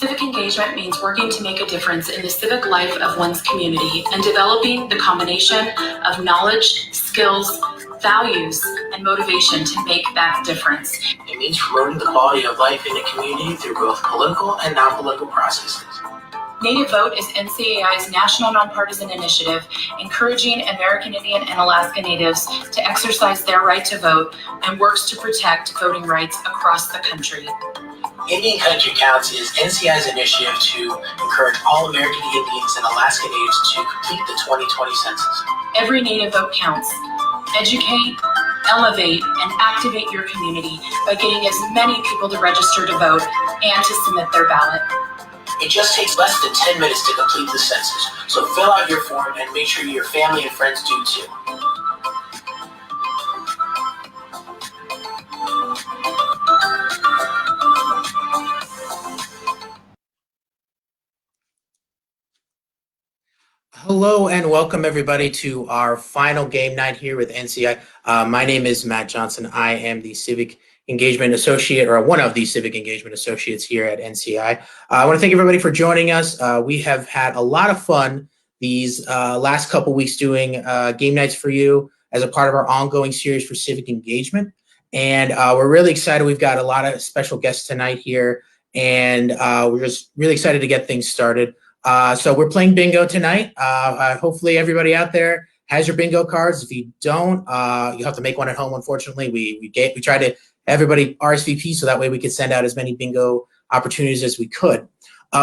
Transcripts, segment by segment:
Civic engagement means working to make a difference in the civic life of one's community and developing the combination of knowledge, skills, values, and motivation to make that difference. It means promoting the quality of life in a community through both political and non-political processes. Native Vote is NCAI's national nonpartisan initiative encouraging American Indian and Alaska Natives to exercise their right to vote and works to protect voting rights across the country. Indian Country Counts is NCI's initiative to encourage all American Indians and Alaska Natives to complete the 2020 census. Every Native vote counts. Educate, elevate, and activate your community by getting as many people to register to vote and to submit their ballot. It just takes less than 10 minutes to complete the census, so fill out your form and make sure your family and friends do too. Hello and welcome everybody to our final game night here with NCI. My name is Matt Johnson. I am the Civic Engagement Associate, or one of the Civic Engagement Associates here at NCI. I want to thank everybody for joining us. We have had a lot of fun these last couple weeks doing game nights for you as a part of our ongoing series for civic engagement. And we're really excited. We've got a lot of special guests tonight here, and we're just really excited to get things started. So we're playing bingo tonight. Hopefully everybody out there has your bingo cards. If you don't, you have to make one at home. Unfortunately, we try to everybody RSVP so that way we could send out as many bingo opportunities as we could.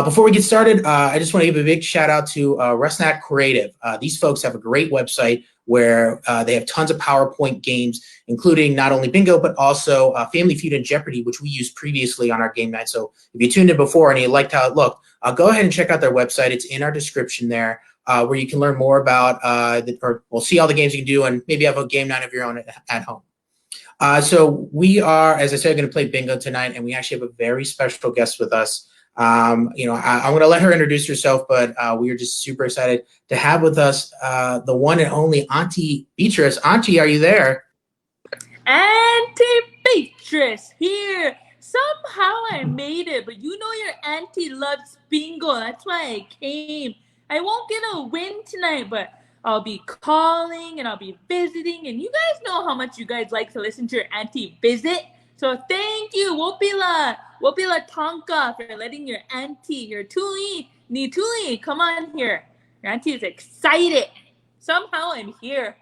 Before we get started, I just want to give a big shout out to Resnat Creative. These folks have a great website where they have tons of PowerPoint games, including not only bingo, but also Family Feud and Jeopardy, which we used previously on our game night. So if you tuned in before and you liked how it looked, go ahead and check out their website. It's in our description there, where you can learn more about, we'll see all the games you can do and maybe have a game night of your own at home. So we are, as I said, going to play bingo tonight, and we actually have a very special guest with us. I'm going to let her introduce herself, but we are just super excited to have with us the one and only Auntie Beatrice. Auntie, are you there? Auntie Beatrice here. Somehow I made it, but you know your auntie loves bingo. That's why I came. I won't get a win tonight, but I'll be calling and I'll be visiting. And you guys know how much you guys like to listen to your auntie visit. So thank you, Wopila Tonka, for letting your auntie, your Tuli, Nituli, come on here. Your auntie is excited. Somehow I'm here.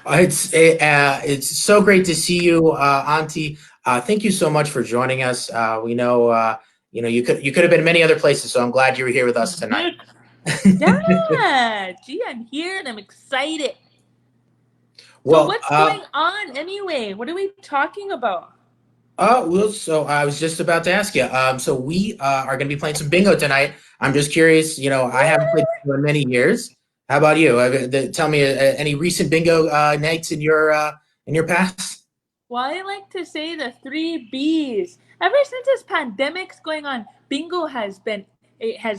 It's so great to see you, Auntie. Thank you so much for joining us. We know, you could have been many other places, so I'm glad you were here with us tonight. Yeah, gee, I'm here and I'm excited. Well, so what's going on anyway? What are we talking about? So I was just about to ask you. So we are going to be playing some bingo tonight. I'm just curious. I haven't played bingo in many years. How about you? Tell me any recent bingo nights in your past. Well, I like to say the 3 B's. Ever since this pandemic's going on, bingo has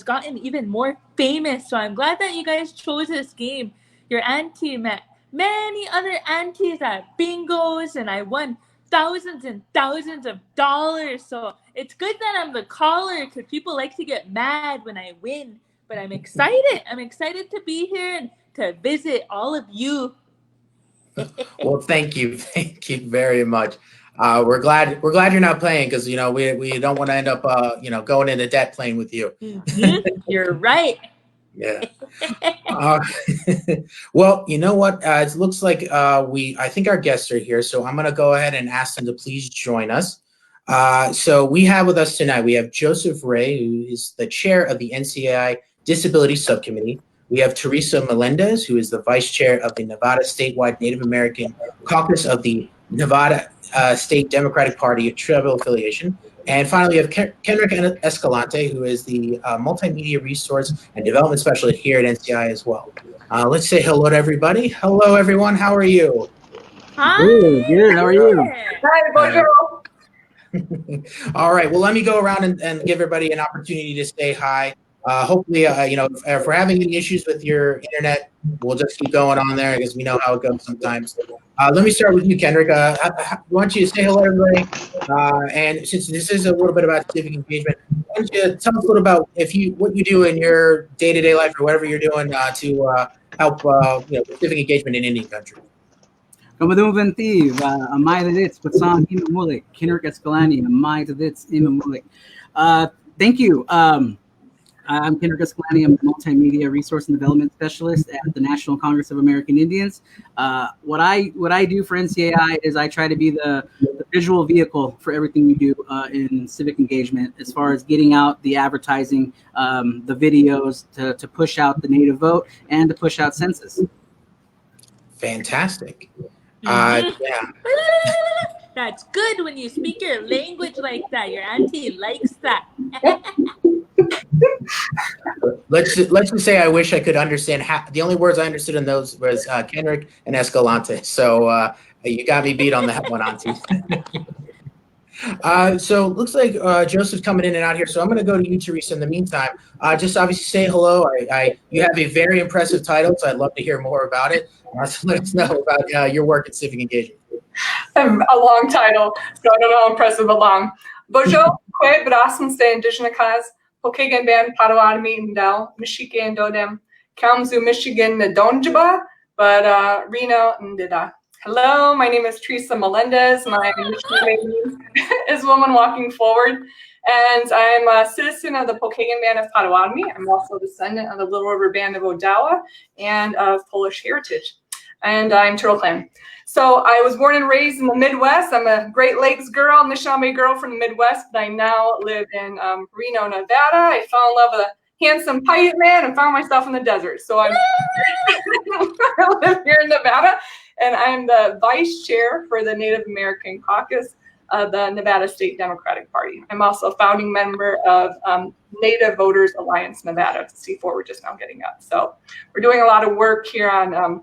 gotten even more famous. So I'm glad that you guys chose this game. Your auntie met many other aunties at bingos, and I won thousands and thousands of dollars. So it's good that I'm the caller because people like to get mad when I win. But I'm excited. I'm excited to be here and to visit all of you. Well, thank you very much. We're glad you're not playing because we don't want to end up going into debt playing with you. Mm-hmm. You're right. Yeah. Well, you know what? It looks like I think our guests are here, so I'm going to go ahead and ask them to please join us. So we have with us tonight, we have Joseph Ray, who is the chair of the NCAI Disability Subcommittee. We have Theresa Melendez, who is the vice chair of the Nevada Statewide Native American Caucus of the Nevada State Democratic Party Tribal Affiliation. And finally, we have Kendrick Escalante, who is the Multimedia Resource and Development Specialist here at NCI as well. Let's say hello to everybody. Hello, everyone. How are you? Hi. Good. How are you? Hi, bonjour. All right. Well, let me go around and give everybody an opportunity to say hi. hopefully, if we're having any issues with your internet, we'll just keep going on there because we know how it goes sometimes. Let me start with you, Kendrick. I want you to say hello, everybody. And since this is a little bit about civic engagement, why don't you tell us a little about what you do in your day-to-day life or whatever you're doing to help civic engagement in Indian country. Kamadumvanti, Amay Lidits, Patsan Imamulik, Kendrick Escalante, Amay Lidits Imamulik. Thank you. I'm Kendrick Escalante. I'm a multimedia resource and development specialist at the National Congress of American Indians. What I do for NCAI is I try to be the visual vehicle for everything we do in civic engagement, as far as getting out the advertising, the videos to push out the native vote and to push out census. Fantastic. Yeah. That's good when you speak your language like that. Your auntie likes that. Let's just say I wish I could understand. The only words I understood in those was Kendrick and Escalante. So you got me beat on that one, auntie. So looks like Joseph's coming in and out here. So I'm going to go to you, Theresa, in the meantime. Just obviously say hello. You have a very impressive title, so I'd love to hear more about it. So let us know about your work in civic engagement. A long title, so I don't know how impressive but long. Bojo, Kwe, Brasm, Stay Indigenous Cause, Pokagan Band, Potawatomi, Ndel, Michigan, Dodem, Kalamazoo, Michigan, Ndonjaba, but Reno, Ndida. Hello, my name is Theresa Melendez. My Michigan name is Woman Walking Forward, and I'm a citizen of the Pokagan Band of Potawatomi. I'm also a descendant of the Little River Band of Odawa and of Polish heritage, and I'm Turtle Clan. So I was born and raised in the Midwest. I'm a Great Lakes girl, Nishnawbe girl from the Midwest, but I now live in Reno, Nevada. I fell in love with a handsome pirate man and found myself in the desert. So I live here in Nevada, and I'm the vice chair for the Native American Caucus of the Nevada State Democratic Party. I'm also a founding member of Native Voters Alliance Nevada, C4 we're just now getting up. So we're doing a lot of work here on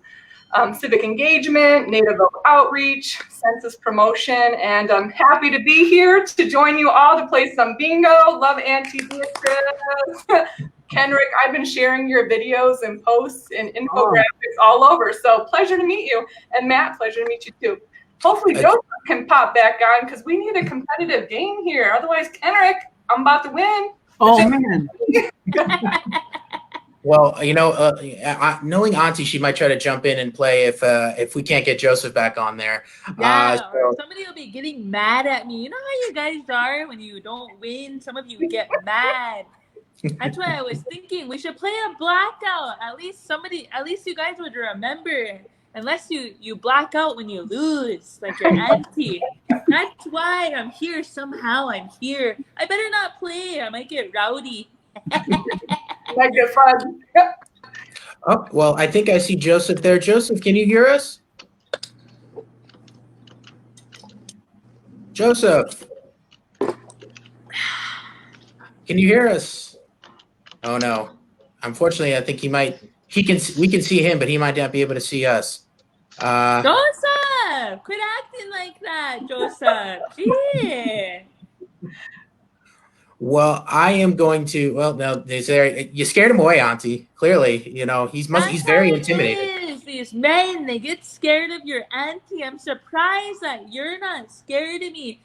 civic engagement, Native vote outreach, census promotion, and I'm happy to be here to join you all to play some bingo. Love Auntie Beatrice. Kendrick, I've been sharing your videos and posts and infographics all over, so pleasure to meet you. And Matt, pleasure to meet you too. Hopefully Joseph can pop back on because we need a competitive game here. Otherwise, Kendrick, I'm about to win. Oh, man. Well, knowing Auntie, she might try to jump in and play if we can't get Joseph back on there. Yeah, or somebody will be getting mad at me. You know how you guys are when you don't win? Some of you get mad. That's why I was thinking we should play a blackout. At least you guys would remember. Unless you black out when you lose, like your auntie. That's why I'm here somehow. I'm here. I better not play. I might get rowdy. Might get fun. Oh, well, I think I see Joseph there. Joseph, can you hear us? Joseph, can you hear us? Oh no. Unfortunately, I think we can see him, but he might not be able to see us. Joseph, quit acting like that, Joseph. Gee. Well, I am going to. Well, no, you scared him away, Auntie. Clearly, he's very intimidating. These men, they get scared of your auntie. I'm surprised that you're not scared of me.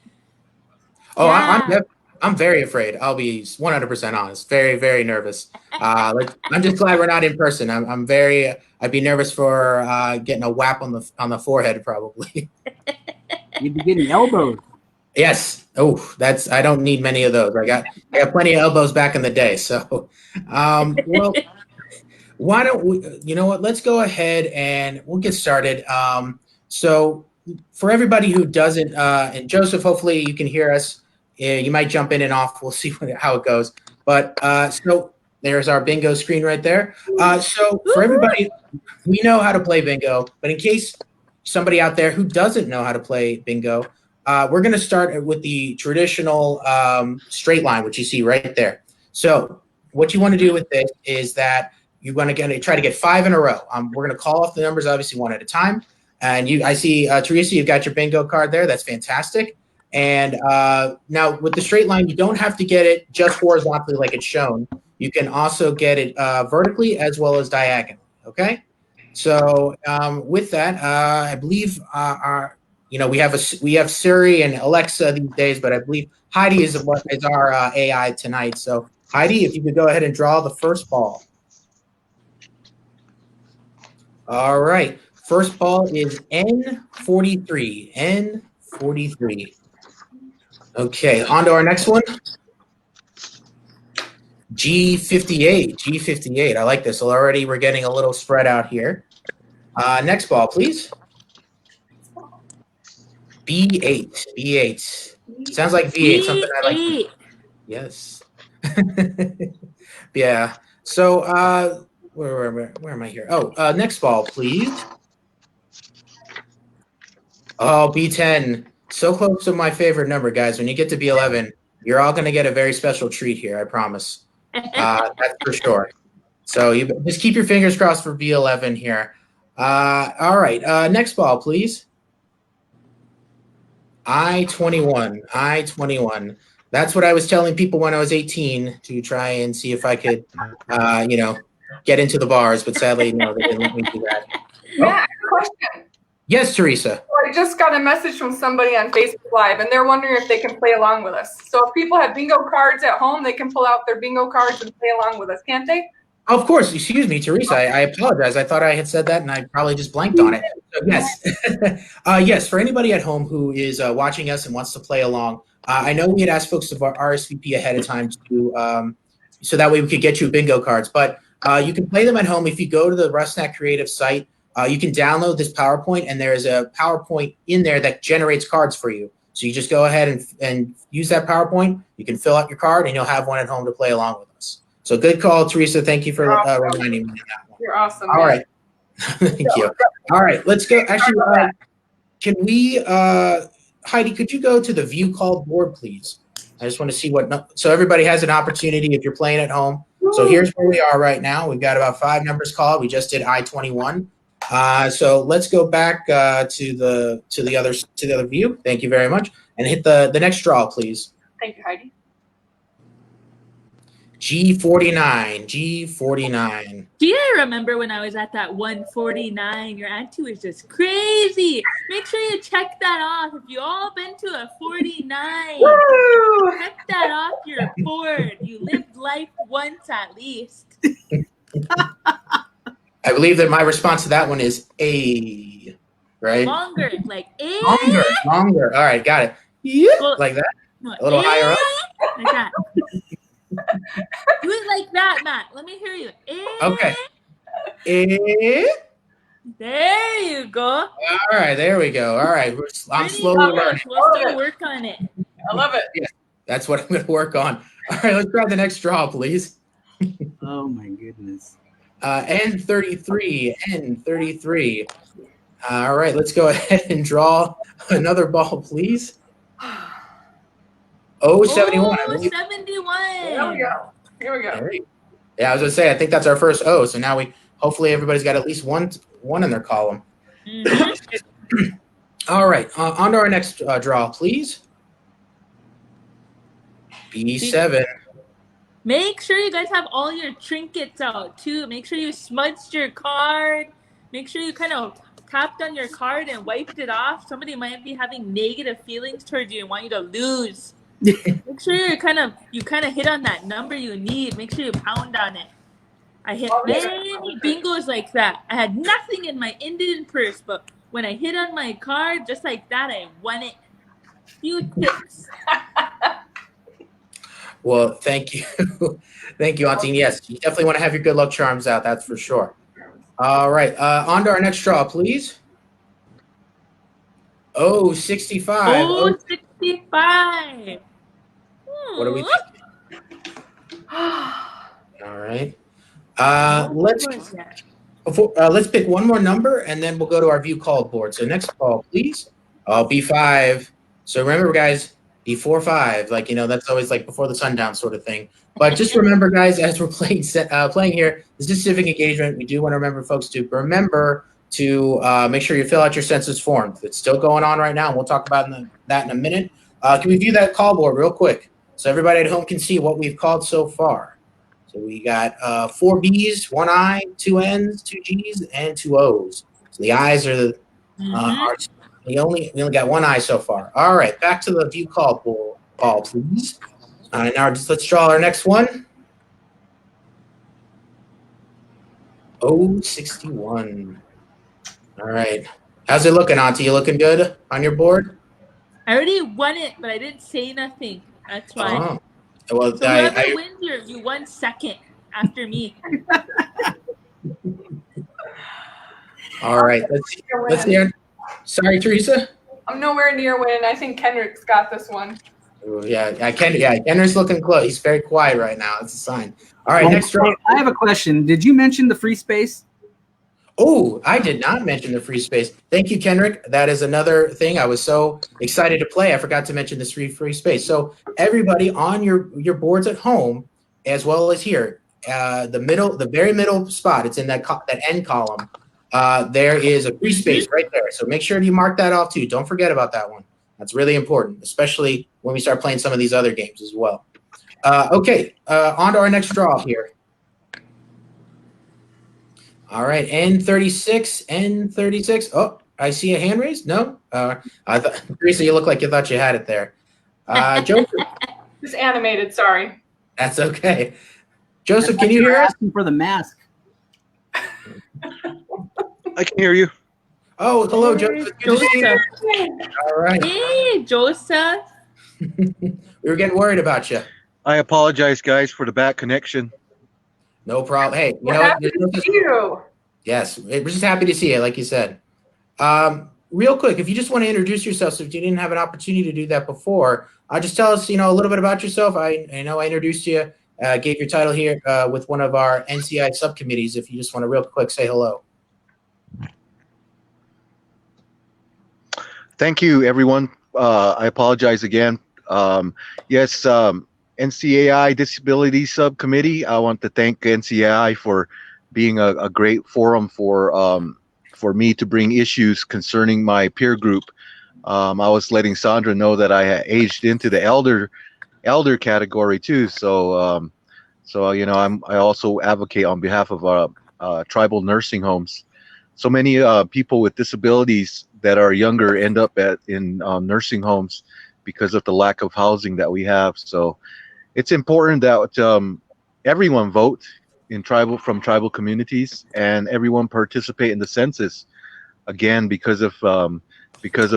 Oh, yeah. I'm very afraid. I'll be 100% honest. Very, very nervous. I'm just glad we're not in person. I'd be nervous for getting a whap on the forehead, probably. You'd be getting elbowed. Yes. Oh, I don't need many of those. I got plenty of elbows back in the day. So, well, why don't we? You know what? Let's go ahead and we'll get started. So, for everybody who doesn't, and Joseph, hopefully you can hear us. You might jump in and off. We'll see how it goes. But so there's our bingo screen right there. So for everybody, we know how to play bingo. But in case somebody out there who doesn't know how to play bingo, we're going to start with the traditional straight line, which you see right there. So what you want to do with this is that you're going to try to get 5 in a row. We're going to call off the numbers, obviously, one at a time. And I see, Theresa, you've got your bingo card there. That's fantastic. And now with the straight line, you don't have to get it just horizontally like it's shown. You can also get it vertically as well as diagonally. Okay. So with that, I believe we have Siri and Alexa these days, but I believe Heidi is our AI tonight. So Heidi, if you could go ahead and draw the first ball. All right. First ball is N43. N43. Okay, on to our next one. G58. G58. I like this. Already we're getting a little spread out here. Next ball, please. B8. B8. Sounds like V8. Something I like. B8. Yes. Yeah. So where am I here? Oh, next ball, please. Oh, B10. So close to my favorite number, guys. When you get to B11, you're all going to get a very special treat here, I promise. That's for sure. So you just keep your fingers crossed for B11 here. All right. Next ball, please. I-21. I-21. That's what I was telling people when I was 18 to try and see if I could, get into the bars. But sadly, no, they didn't let me do that. Matt, I have a question. Yes, Teresa. I just got a message from somebody on Facebook Live, and they're wondering if they can play along with us. So if people have bingo cards at home, they can pull out their bingo cards and play along with us, can't they? Of course. Excuse me, Teresa. I apologize. I thought I had said that, and I probably just blanked on it. So, yes. Yes, for anybody at home who is watching us and wants to play along, I know we had asked folks to RSVP ahead of time to so that way we could get you bingo cards. But you can play them at home if you go to the RustNet Creative site. You can download this PowerPoint, and there's a PowerPoint in there that generates cards for you. So you just go ahead and use that PowerPoint. You can fill out your card, and you'll have one at home to play along with us. So good call, Teresa. Thank you for reminding me of that one. You're awesome. All right. Thank you. All right. Let's go. Actually, can we, Heidi, could you go to the view called board, please? I just want to see so everybody has an opportunity if you're playing at home. So here's where we are right now. We've got about 5 numbers called. We just did I-21. So let's go back to the other view. Thank you very much. And hit the next draw, please. Thank you, Heidi. G49. G49. Do you remember when I was at that 149? Your auntie was just crazy. Make sure you check that off. If you all been to a 49, Woo! check that off your board. You lived life once at least. I believe that my response to that one is A, right? Longer, like A. Longer. All right, got it. Yeah, Well, like that. no, A little higher up. Like that. Do it like that, Matt. Let me hear you. A. Okay. A. There you go. All right, there we go. All right, I'm Pretty slowly good. learning. We'll still work on it. I love it. Yeah, that's what I'm going to work on. All right, let's try the next draw, please. Oh my goodness. N33. N33. All right, let's go ahead and draw another ball, please. 071. Oh, 71. Here we go. Here we go. Yeah, I was going to say, I think that's our first O. So now hopefully everybody's got at least one in their column. Mm-hmm. All right, on to our next draw, please. B7. Make sure you guys have all your trinkets out too. Make sure you smudged your card. Make sure you kind of tapped on your card and wiped it off. Somebody might be having negative feelings towards you and want you to lose. Make sure you kind of hit on that number you need. Make sure you pound on it. I hit many bingos like that. I had nothing in my Indian purse, but when I hit on my card, just like that, I won it. Few tips. Well, thank you. Thank you, Auntie. Yes, you definitely want to have your good luck charms out. That's for sure. All right. On to our next draw, please. 65. 65. What are we thinking? All right. Let's pick one more number, and then we'll go to our view called board. So next call, please. B5. So remember, guys, B4-5. Like, that's always like before the sundown sort of thing. But just remember, guys, as we're playing here, this is civic engagement. We do want to remember folks to make sure you fill out your census form. It's still going on right now, and we'll talk about that in a minute. Can we view that call board real quick so everybody at home can see what we've called so far? So So we got 4 B's, 1 I, 2 N's, 2 G's, and 2 O's. So the I's are the we only got 1 I so far. All right, back to the view call ball, please. Now let's draw our next one. 061. All right. How's it looking, Auntie? You looking good on your board? I already won it, but I didn't say nothing. That's why. Oh. Well, So whoever wins here, you won second after me. All right. Let's hear. Sorry, Theresa. I'm nowhere near winning. I think Kendrick's got this one. Ooh, Kendrick's looking close. He's very quiet right now. It's a sign. All right, next draw. I have a question. Did you mention the free space? Oh, I did not mention the free space. Thank you, Kendrick. That is another thing. I was so excited to play. I forgot to mention this free space. So everybody on your boards at home, as well as here, the very middle spot, it's in that end column. There is a free space right there. So make sure you mark that off too. Don't forget about that one. That's really important, especially when we start playing some of these other games as well. Okay, on to our next draw here. All right, N36. Oh, I see a hand raised. No, Theresa, you look like you thought you had it there. Joseph, Just animated. Sorry. that's okay. Joseph, can you hear us? Asking for the mask. I can hear you. Oh, hello, Joseph. Good to see you. All right. Hey, Joseph. We were getting worried about you. I apologize, guys, for the bad connection. No problem. Hey, We're happy to see you. Yes, we're just happy to see you, like you said. Real quick, if you just want to introduce yourself, so if you didn't have an opportunity to do that before, just tell us, a little bit about yourself. I know I introduced you, gave your title here with one of our NCI subcommittees. If you just want to real quick say hello. Thank you, everyone. I apologize again. Yes, NCAI Disability Subcommittee. I want to thank NCAI for being a great forum for me to bring issues concerning my peer group. I was letting Sandra know that I had aged into the elder category too. So I also advocate on behalf of tribal nursing homes. So many people with disabilities that are younger end up in nursing homes because of the lack of housing that we have. So it's important that everyone vote from tribal communities, and everyone participate in the census. Again, because of the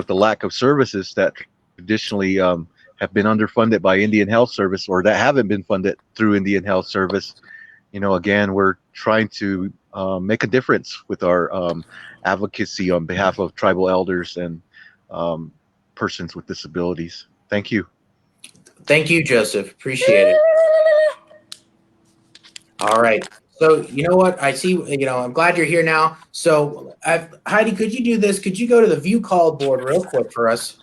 lack of services that traditionally have been underfunded by Indian Health Service, or that haven't been funded through Indian Health Service. Again, we're trying to make a difference with our advocacy on behalf of tribal elders and persons with disabilities. Thank you. Thank you, Joseph. Appreciate it. All right. So you know what? I see, I'm glad you're here now. So Heidi, could you do this? Could you go to the view call board real quick for us?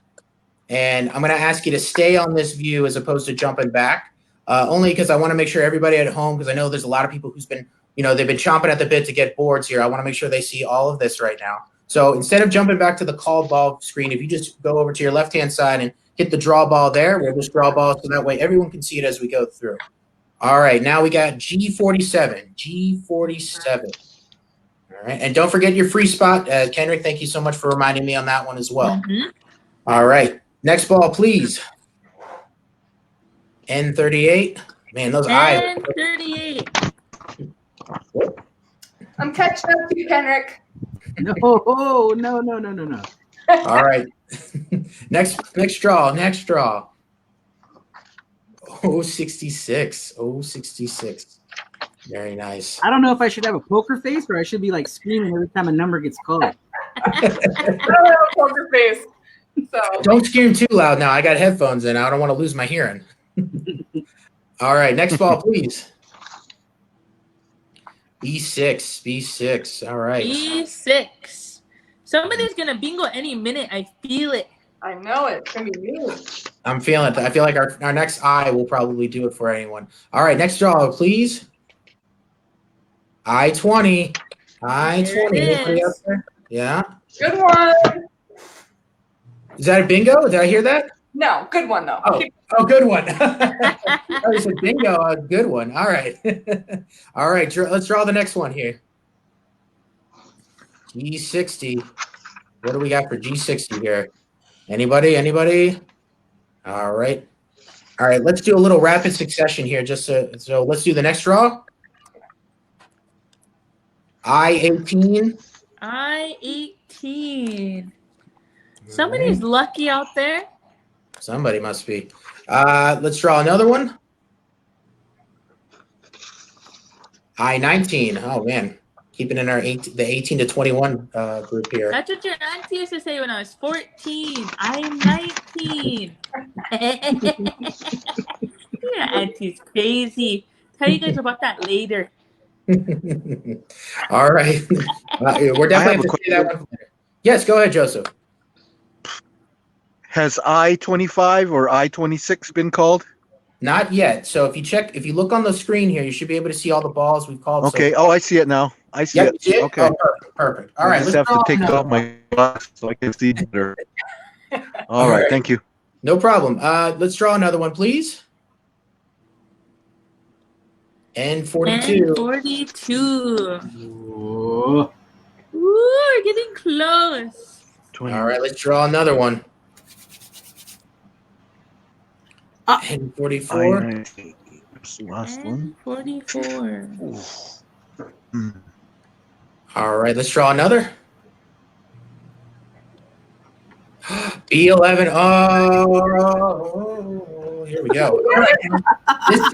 And I'm going to ask you to stay on this view as opposed to jumping back, only because I want to make sure everybody at home, because I know there's a lot of people who's been, they've been chomping at the bit to get boards here. I want to make sure they see all of this right now. So instead of jumping back to the call ball screen, if you just go over to your left-hand side and hit the draw ball there, we'll just draw ball so that way everyone can see it as we go through. All right, now we got G47. G47. All right, and don't forget your free spot. Kendrick, thank you so much for reminding me on that one as well. All right, next ball, please. N38. Man, those eyes. N38. I'm catching up to you, Kendrick. No. All right. Next draw. 066. Very nice. I don't know if I should have a poker face or I should be like screaming every time a number gets called. I don't have a poker face. So Don't scream too loud now. I got headphones in. I don't want to lose my hearing. All right. Next ball, please. B6. All right. B6. Somebody's going to bingo any minute. I feel it. I know it. It's going to be me. I'm feeling it. I feel like our next I will probably do it for anyone. All right. Next draw, please. I-20. Anybody up there? Yeah. Good one. Is that a bingo? Did I hear that? No, good one though. Good one. I said bingo, a good one. All right. All right, let's draw the next one here. G60. What do we got for G60 here? Anybody? All right. Let's do a little rapid succession here. So let's do the next draw. I-18. I-18. Somebody's lucky out there. Somebody must be. Let's draw another one. I-19. Oh, man. Keeping in the 18 to 21 group here. That's what your auntie used to say when I was 14. I'm 19. Your auntie's crazy. Tell you guys about that later. All right. We're definitely going to see that one later. Yes, go ahead, Joseph. Has I-25 or I-26 been called? Not yet. So if you look on the screen here, you should be able to see all the balls we've called. Okay. Oh, I see it now. I see it. You see it? Okay. Oh, perfect. All right. I just have to take off my glasses so I can see better. All right. Thank you. No problem. Let's draw another one, please. N42. N42. Ooh. Ooh, we're getting close. All right, let's draw another one. N44. That's the last one. N44. All right, let's draw another. B11. Oh, here we go.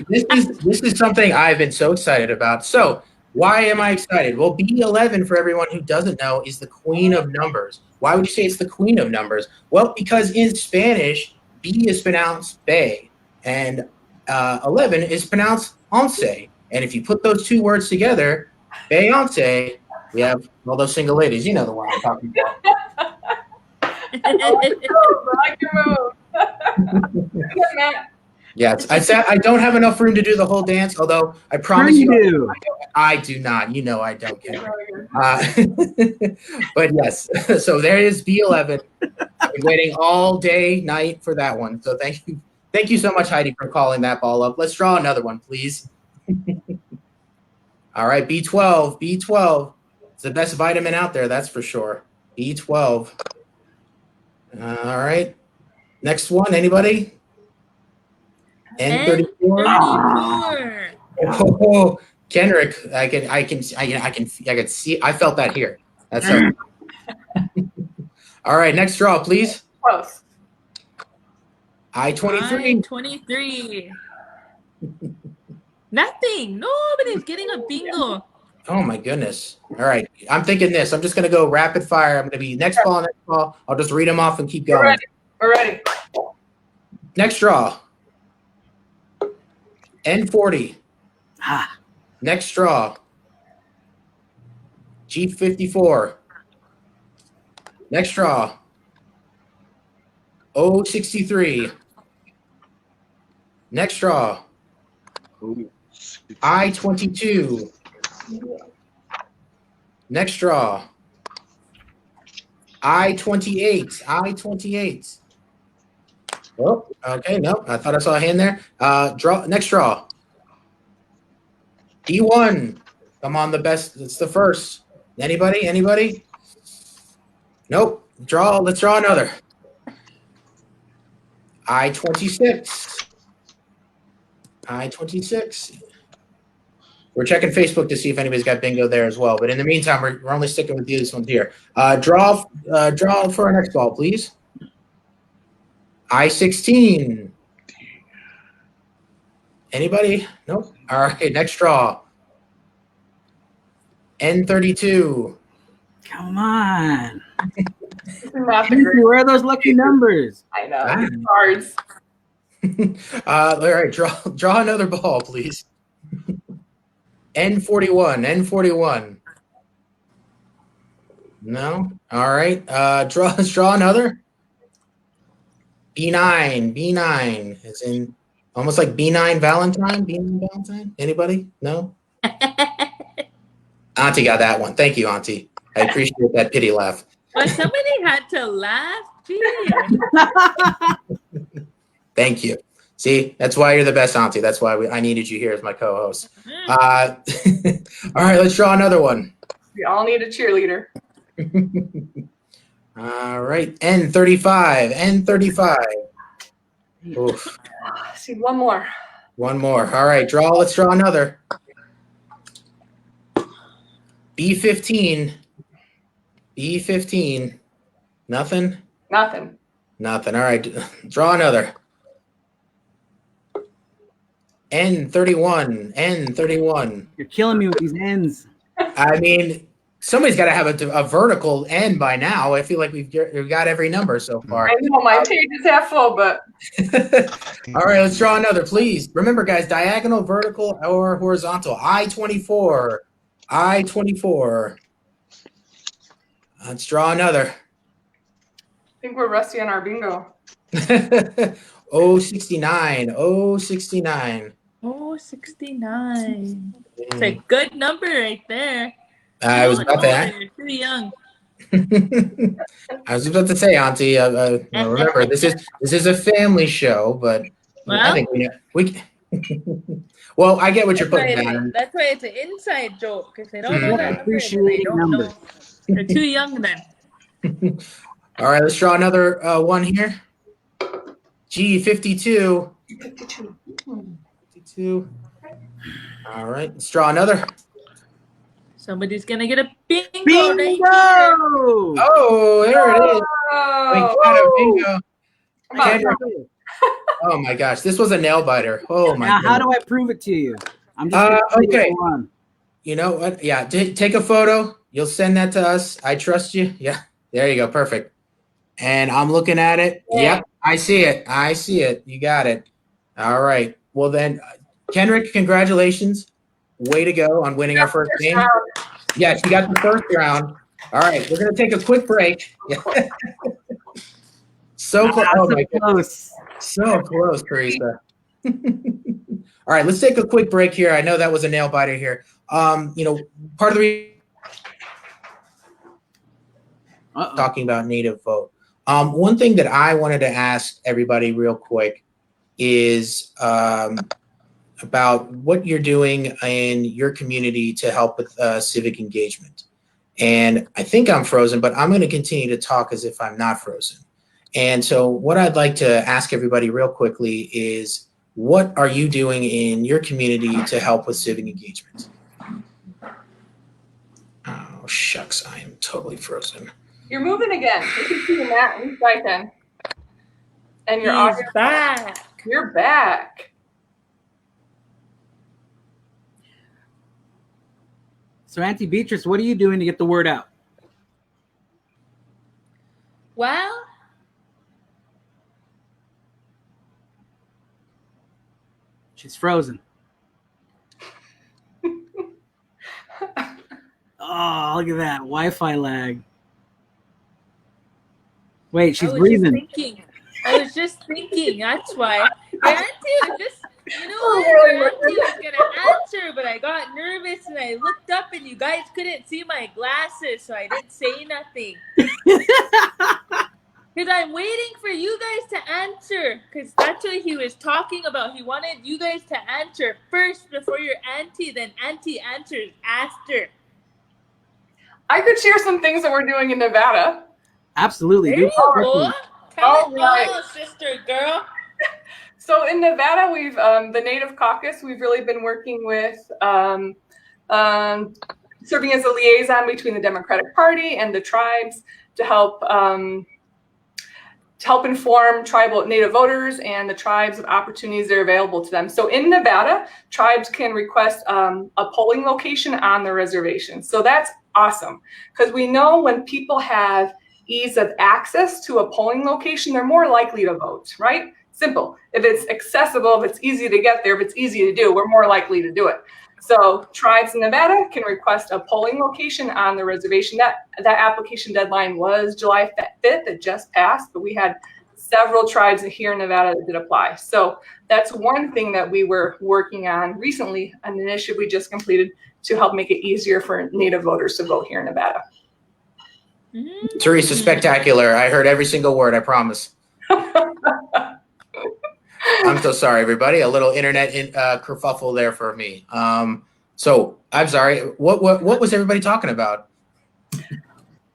This is something I've been so excited about. So why am I excited? Well, B11, for everyone who doesn't know, is the queen of numbers. Why would you say it's the queen of numbers? Well, because in Spanish, B is pronounced be, and 11 is pronounced once. And if you put those two words together, Beyonce, we have all those single ladies. You know the one I'm talking about. I like your move. Yes, I don't have enough room to do the whole dance, although I promise you, I do not. You know I don't get it. But yes, so there is B11. I've been waiting all day, night for that one. So thank you so much, Heidi, for calling that ball up. Let's draw another one, please. All right, B12. B12. It's the best vitamin out there, that's for sure. B12. All right. Next one, anybody? N34. Oh, Kendrick, I can see. I felt that here. That's so. All right, next draw, please. Close. I-23. I-23. Nothing. Nobody's getting a bingo. Oh my goodness. All right, I'm thinking this. I'm just gonna go rapid fire. I'm gonna be next ball. I'll just read them off and keep going. We're ready. Next draw. N40. Next draw. G54. Next draw. O63. Next draw. I-22. Next draw. I-28. I-28. Oh, okay, no, I thought I saw a hand there. Next draw. D1. Come on, the best. It's the first. Anybody? Nope. Let's draw another. I-26. I-26. We're checking Facebook to see if anybody's got bingo there as well. But in the meantime, we're only sticking with these ones here. Draw for our next ball, please. I-16. Anybody? Nope. All right, next draw. N32. Come on. Not the great. Where are those lucky numbers? I know. Cards. All right, draw another ball, please. N41. No. All right. Draw another. B9. It's in almost like B9 Valentine. Anybody? No. Auntie got that one. Thank you, Auntie. I appreciate that pity laugh. But somebody had to laugh. Gee. Thank you. See, that's why you're the best, Auntie. That's why I needed you here as my co-host. All right, let's draw another one. We all need a cheerleader. All right, N35, N35. Oof. See, one more. One more. All right, let's draw another. B15. B15. Nothing? Nothing. Nothing. All right, draw another. N31, N31. You're killing me with these ends. I mean, somebody's got to have a vertical N by now. I feel like we've got every number so far. I know my page is half full, but. All right, let's draw another, please. Remember, guys, diagonal, vertical, or horizontal. I-24, I-24. Let's draw another. I think we're rusty on our bingo. 069, 069. 69. It's a good number right there. I was about to ask. You're too young. I was about to say, Auntie. Remember, this is a family show, but Well, I think we well, I get what you're putting down. That's why it's an inside joke. If they don't know Yeah, that number, appreciate they don't numbers. know. They're too young then. All right, let's draw another one here. G52. 52. All right, let's draw another. Somebody's gonna get a bingo. Bingo! Right here. Oh, there it is. We got a bingo. Come on. Kendrick. Oh my gosh, this was a nail biter. Oh my Now, how goodness. do I prove it to you? I'm just gonna okay. go on. You know what? Yeah, take a photo. You'll send that to us. I trust you. Yeah, there you go. Perfect. And I'm looking at it. Yeah. Yep, I see it. I see it. You got it. All right. Well then, Kendrick, congratulations. Way to go on winning our first game. Yes, you got the first round. All right, we're gonna take a quick break. So close. Oh my goodness. So close, Theresa. All right, let's take a quick break here. I know that was a nail biter here. Part of the talking about native vote. One thing that I wanted to ask everybody real quick is about what you're doing in your community to help with civic engagement. And I think I'm frozen, but I'm going to continue to talk as if I'm not frozen. And so what I'd like to ask everybody real quickly is, what are you doing in your community to help with civic engagement? Oh, shucks, I am totally frozen. You're moving again. We can see the mat. At least I can. And you're He's back. You're back. So, Auntie Beatrice, what are you doing to get the word out? Well, She's frozen. Oh, look at that Wi-Fi lag. Wait, she's breathing. I was just thinking. That's why. Your auntie was just, your auntie was gonna answer, but I got nervous and I looked up and you guys couldn't see my glasses, so I didn't say nothing. Because I'm waiting for you guys to answer, because that's what he was talking about. He wanted you guys to answer first before your auntie, then auntie answers after. I could share some things that we're doing in Nevada. Absolutely. There you go. Tell it right. all, sister girl. So in Nevada, we've the Native Caucus. We've really been working with serving as a liaison between the Democratic Party and the tribes to help inform tribal Native voters and the tribes of opportunities that are available to them. So in Nevada, tribes can request a polling location on the reservation. So that's awesome, because we know when people have ease of access to a polling location, they're more likely to vote, right? Simple. If it's accessible, if it's easy to get there, if it's easy to do, we're more likely to do it. So tribes in Nevada can request a polling location on the reservation. That application deadline was July 5th. It just passed, but we had several tribes here in Nevada that did apply. So that's one thing that we were working on recently, an initiative we just completed to help make it easier for Native voters to vote here in Nevada. Theresa, spectacular. I heard every single word, I promise. I'm so sorry, everybody. A little internet kerfuffle there for me. So I'm sorry. What was everybody talking about?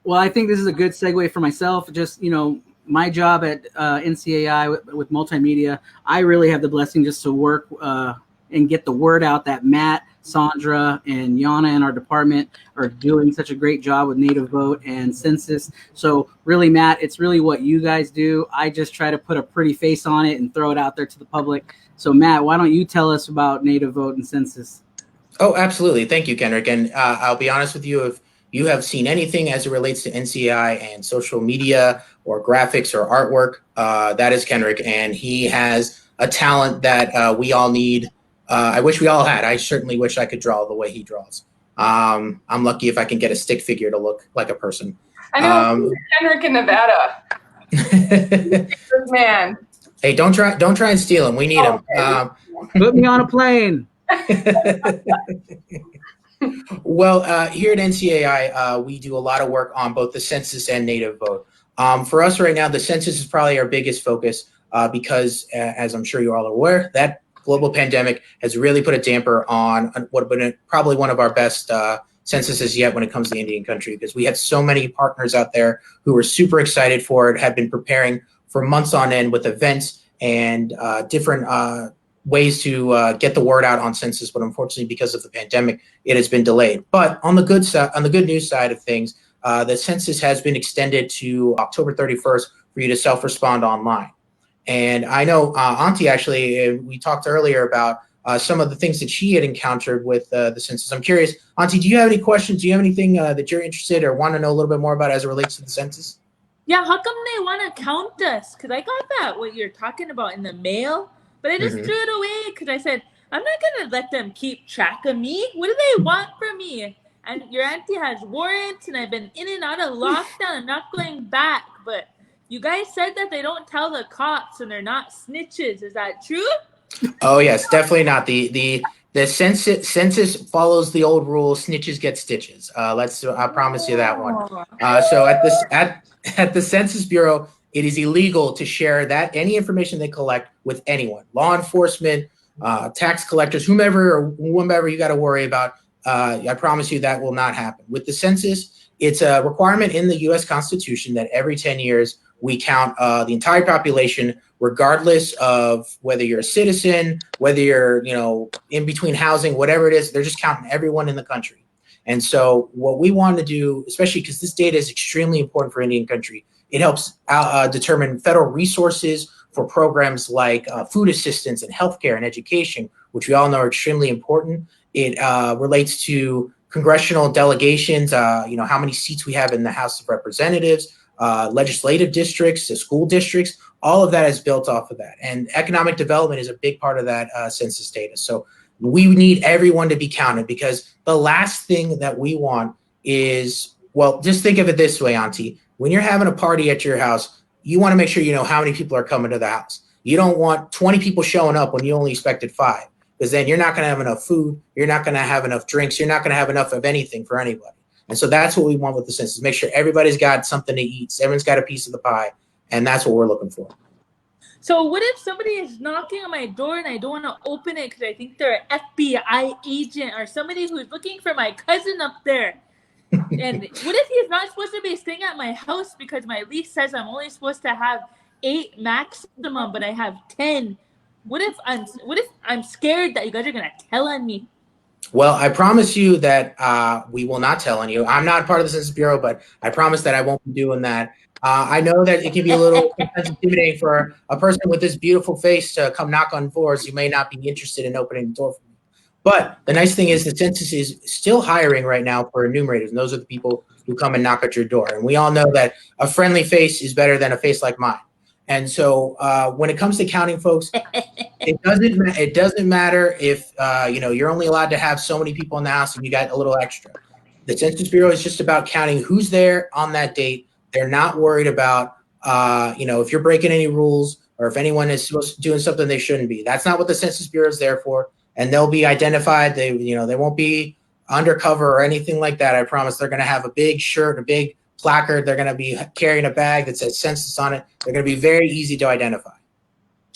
Well, I think this is a good segue for myself. Just, my job at NCAI with multimedia, I really have the blessing just to work and get the word out that Matt, Sandra, and Yana in our department are doing such a great job with Native Vote and Census. So really, Matt, it's really what you guys do. I just try to put a pretty face on it and throw it out there to the public. So Matt, why don't you tell us about Native Vote and Census? Oh, absolutely. Thank you, Kendrick. And I'll be honest with you, if you have seen anything as it relates to NCAI and social media or graphics or artwork, that is Kendrick. And he has a talent that we all need. I wish we all had. I certainly wish I could draw the way he draws. I'm lucky if I can get a stick figure to look like a person. I know Kendrick in Nevada. Man. Hey, don't try and steal him. We need him. Put me on a plane. Well, here at NCAI, we do a lot of work on both the census and Native Vote. For us right now, the census is probably our biggest focus because, as I'm sure you all are aware, that global pandemic has really put a damper on what have been probably one of our best censuses yet when it comes to Indian country, because we had so many partners out there who were super excited for it, had been preparing for months on end with events and different ways to get the word out on census, but unfortunately, because of the pandemic, it has been delayed. But on the good side, on the good news side of things, the census has been extended to October 31st for you to self-respond online. And I know Auntie actually, we talked earlier about some of the things that she had encountered with the census. I'm curious, Auntie, do you have any questions? Do you have anything that you're interested or want to know a little bit more about as it relates to the census? Yeah, how come they want to count us? Because I got that, what you're talking about, in the mail. But I just threw it away because I said, I'm not going to let them keep track of me. What do they want from me? And your auntie has warrants, and I've been in and out of lockdown. I'm not going back. But you guys said that they don't tell the cops and they're not snitches. Is that true? Oh, yes, definitely not. The census follows the old rule: snitches get stitches. I promise you that one. So at the Census Bureau, it is illegal to share any information they collect with anyone, law enforcement, tax collectors, whomever you got to worry about. I promise you that will not happen. With the census, it's a requirement in the U.S. Constitution that every 10 years we count the entire population, regardless of whether you're a citizen, whether you're in between housing, whatever it is. They're just counting everyone in the country. And so what we want to do, especially because this data is extremely important for Indian country, it helps determine federal resources for programs like food assistance and healthcare and education, which we all know are extremely important. It relates to congressional delegations, how many seats we have in the House of Representatives, legislative districts, the school districts. All of that is built off of that. And economic development is a big part of that census data. So we need everyone to be counted, because the last thing that we want is, well, just think of it this way, Auntie. When you're having a party at your house, you want to make sure you know how many people are coming to the house. You don't want 20 people showing up when you only expected 5, because then you're not going to have enough food. You're not going to have enough drinks. You're not going to have enough of anything for anybody. And so that's what we want with the census: make sure everybody's got something to eat. Everyone's got a piece of the pie. And that's what we're looking for. So what if somebody is knocking on my door and I don't want to open it because I think they're an FBI agent or somebody who's looking for my cousin up there? And what if he's not supposed to be staying at my house because my lease says I'm only supposed to have 8 maximum, but I have 10? What if I'm scared that you guys are gonna tell on me? Well, I promise you that we will not tell on you. I'm not part of the Census Bureau, but I promise that I won't be doing that. I know that it can be a little intimidating for a person with this beautiful face to come knock on doors. You may not be interested in opening the door for me. But the nice thing is the census is still hiring right now for enumerators, and those are the people who come and knock at your door. And we all know that a friendly face is better than a face like mine. And so when it comes to counting, folks, it doesn't matter if you're only allowed to have so many people in the house and you got a little extra. The Census Bureau is just about counting who's there on that date. They're not worried about if you're breaking any rules or if anyone is supposed to be doing something they shouldn't be. That's not what the Census Bureau is there for. And they'll be identified. They won't be undercover or anything like that. I promise. They're going to have a big shirt, a big placard. They're going to be carrying a bag that says census on it. They're going to be very easy to identify.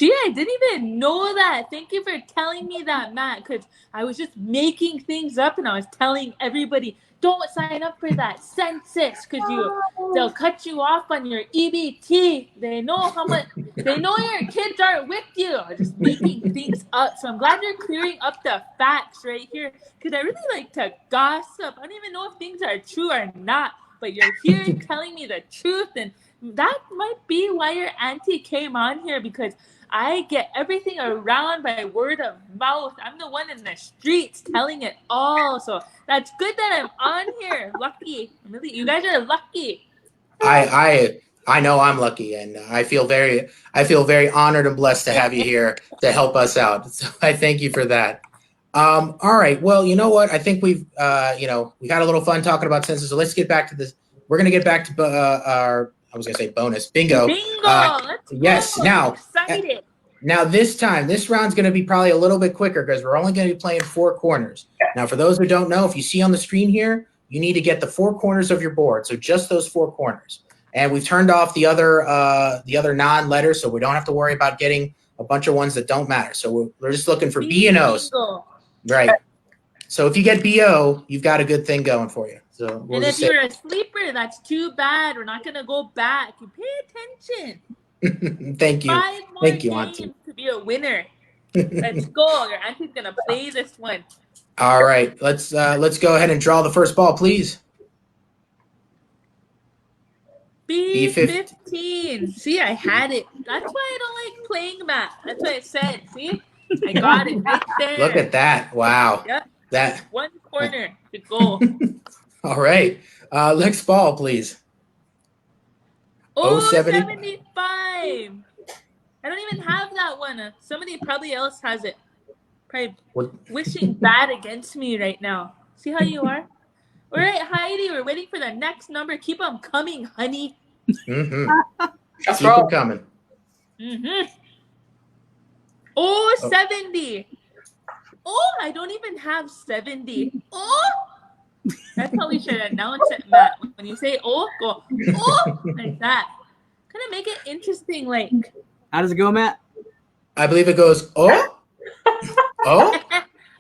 Gee, I didn't even know that. Thank you for telling me that, Matt, because I was just making things up and I was telling everybody, don't sign up for that census because they'll cut you off on your EBT. They know your kids aren't with you. I'm just making things up. So I'm glad you're clearing up the facts right here because I really like to gossip. I don't even know if things are true or not, but you're here telling me the truth, and that might be why your auntie came on here, because I get everything around by word of mouth. I'm the one in the streets telling it all. So that's good that I'm on here. Lucky. Really, you guys are lucky. I know I'm lucky, and I feel very honored and blessed to have you here to help us out. So I thank you for that. All right. Well, you know what? I think we've we got a little fun talking about census. So let's get back to this. We're gonna get back to our bonus bingo. Bingo. Let's yes. go. Now, I'm excited. Now this round's going to be probably a little bit quicker because we're only going to be playing 4 corners. Now, for those who don't know, if you see on the screen here, you need to get the 4 corners of your board. So just those 4 corners. And we've turned off the other non-letters, so we don't have to worry about getting a bunch of ones that don't matter. So we're just looking for B and O's. Right. So if you get BO, you've got a good thing going for you. So and if you're a sleeper, that's too bad. We're not going to go back. You pay attention. Thank you. 5 more Thank you, games Auntie. to be a winner. Let's go. Your auntie's going to play this one. All right. Let's go ahead and draw the first ball, please. B15. See, I had it. That's why I don't like playing math. That's what I said. See? I got it right there. Look at that. Wow. Yep. That 1 corner to go. All right. Next ball, please. Oh, 070. 75. I don't even have that one. Somebody probably else has it. Probably wishing bad against me right now. See how you are? All right, Heidi, we're waiting for the next number. Keep them coming, honey. Mm-hmm. That's Keep them coming. Mm-hmm. Oh, 70. Oh, I don't even have 70. Oh! That's how we should announce it, Matt. When you say oh, go oh like that. Kind of make it interesting, like. How does it go, Matt? I believe it goes oh, oh.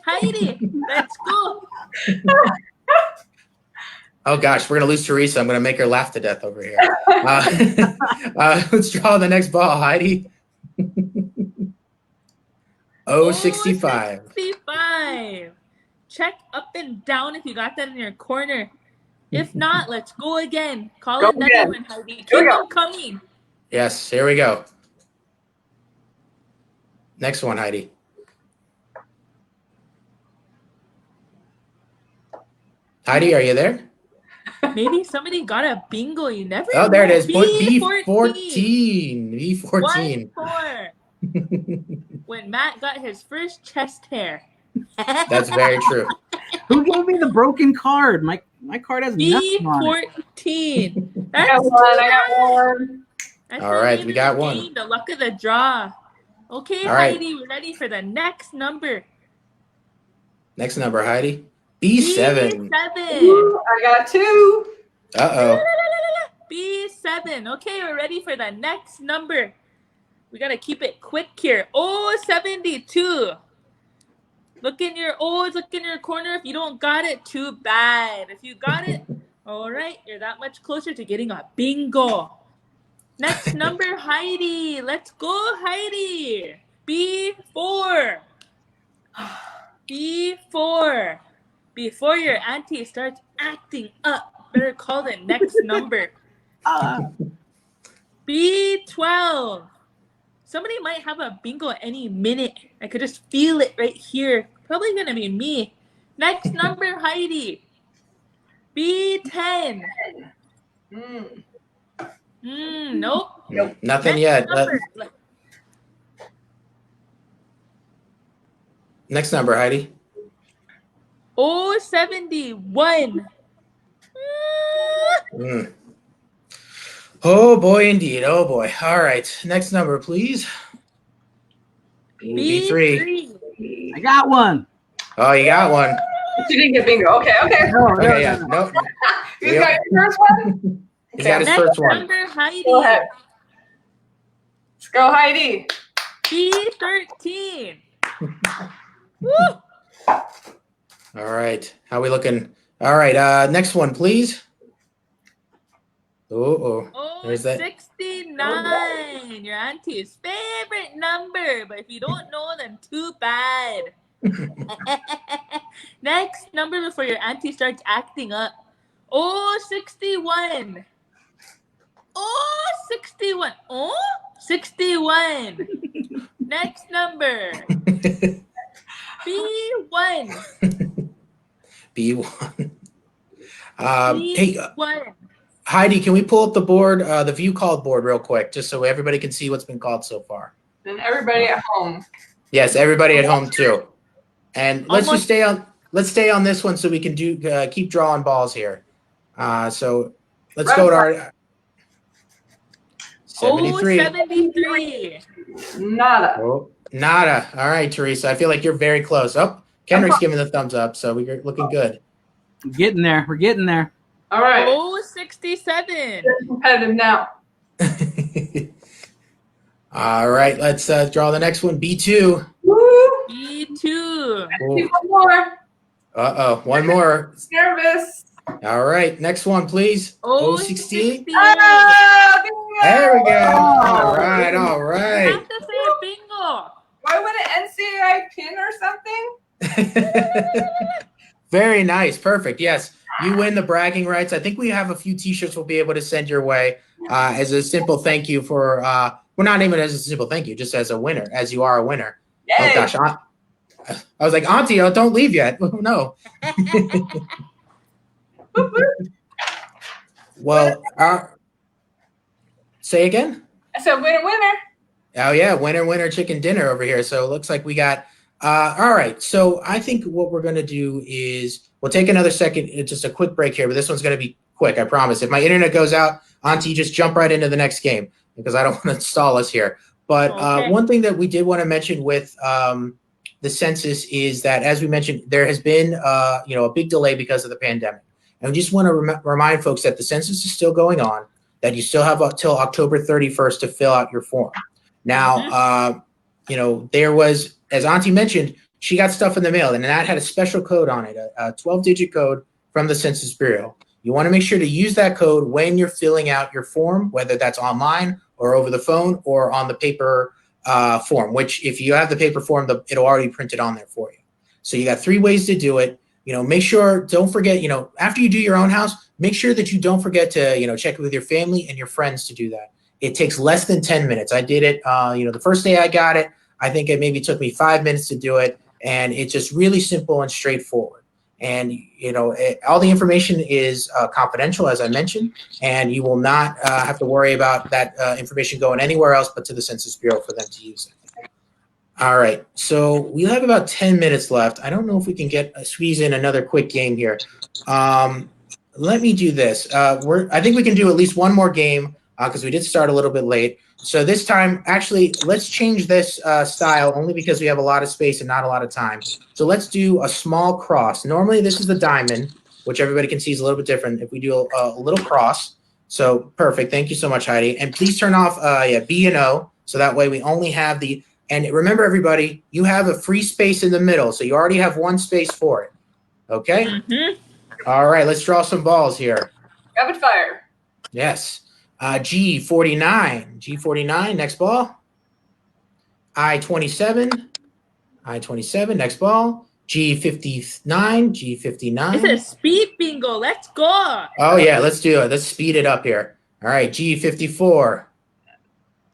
Heidi, let's go. Oh gosh, we're gonna lose Theresa. I'm gonna make her laugh to death over here. Let's draw the next ball, Heidi. 65. 65. Check up and down if you got that in your corner. If not, let's go again. Call it another one, Heidi. Keep them coming. Yes, here we go. Next one, Heidi. Heidi, are you there? Maybe somebody got a bingo. You never Oh, there it is. B14. B14. 1-4. When Matt got his first chest hair. That's very true. Who gave me the broken card? My card has nothing on it. B14. I got one. All right, we got one. The luck of the draw. Okay, all right. Heidi, we're ready for the next number. Next number, Heidi. B7. Ooh, I got 2. Uh-oh. B7. Okay, we're ready for the next number. We got to keep it quick here. Oh, 72. Look in your corner. If you don't got it, too bad. If you got it, all right, you're that much closer to getting a bingo. Next number, Heidi. Let's go, Heidi. B4. B4. Before your auntie starts acting up, better call the next number. B12. Somebody might have a bingo any minute. I could just feel it right here. Probably gonna be me. Next number, Heidi. B10. Nope. Nothing yet. Next number, Heidi. 71. Oh boy, indeed. Oh boy. All right. Next number, please. B3. I got one. Oh, you got one. You didn't get bingo. Okay. No. Nope. You got your first one? He's got his Next first one. number, Heidi. Go ahead. Let's go, Heidi. B13. Woo! All right. How we looking? All right. Next one, please. Oh, there's that. 69. Your auntie's favorite number. But if you don't know, then too bad. Next number before your auntie starts acting up. 61. 61. 61. Next number. B1. B1. Hey, B1. Heidi, can we pull up the board, the view called board real quick, just so everybody can see what's been called so far? And everybody at home. Yes, everybody at home too. And let's Almost. just stay on this one so we can keep drawing balls here. So let's go to our 73. 73. Nada. Oh, nada. All right, Theresa. I feel like you're very close. Oh, Kendrick's giving the thumbs up, so we're looking good. We're getting there. We're getting there. All right. 67. Get competitive now. All right, let's draw the next one. B2. Woo! B2. One more. Uh-oh, one more. Nervous. All right, next one, please. 068. Ah, bingo! There we go. All right, all You right. have to say bingo. Why would an NCAI pin or something? Very nice. Perfect. Yes, you win the bragging rights. I think we have a few T-shirts we'll be able to send your way as a simple thank you for. We're not naming it as a simple thank you, just as a winner, as you are a winner. Yay. Oh gosh, I was like, Auntie, don't leave yet. No. Well, say again. I said winner, winner. Oh yeah, winner chicken dinner over here. So it looks like we got. All right. So I think what we're gonna do is we'll take another second, just a quick break here, but this one's gonna be quick. I promise. If my internet goes out, Auntie, just jump right into the next game because I don't want to stall us here. But Okay. one thing that we did want to mention with the census is that, as we mentioned, there has been a big delay because of the pandemic, and we just want to remind folks that the census is still going on. That you still have until October 31st to fill out your form. Now, there was, as Auntie mentioned, she got stuff in the mail, and that had a special code on it, a 12-digit code from the Census Bureau. You want to make sure to use that code when you're filling out your form, whether that's online or over the phone or on the paper form, which if you have the paper form, it'll already be printed on there for you. So you got 3 ways to do it. Make sure, don't forget, after you do your own house, make sure that you don't forget to, check with your family and your friends to do that. It takes less than 10 minutes. I did it, the first day I got it, I think it maybe took me 5 minutes to do it. And it's just really simple and straightforward. And, all the information is confidential, as I mentioned, and you will not have to worry about that information going anywhere else but to the Census Bureau for them to use it. All right, so we have about 10 minutes left. I don't know if we can squeeze in another quick game here. Let me do this. I think we can do at least one more game because we did start a little bit late. So this time, actually, let's change this style only because we have a lot of space and not a lot of time. So let's do a small cross. Normally, this is the diamond, which everybody can see is a little bit different. If we do a little cross, so perfect. Thank you so much, Heidi. And please turn off B and O, so that way we only have the. And remember, everybody, you have a free space in the middle, so you already have one space for it. Okay? Mm-hmm. All right, let's draw some balls here. Rapid fire. Yes. G49. G49, next ball. I27. I27, next ball. G59. G59. It's a speed bingo. Let's go. Oh, yeah, let's do it. Let's speed it up here. All right, G54.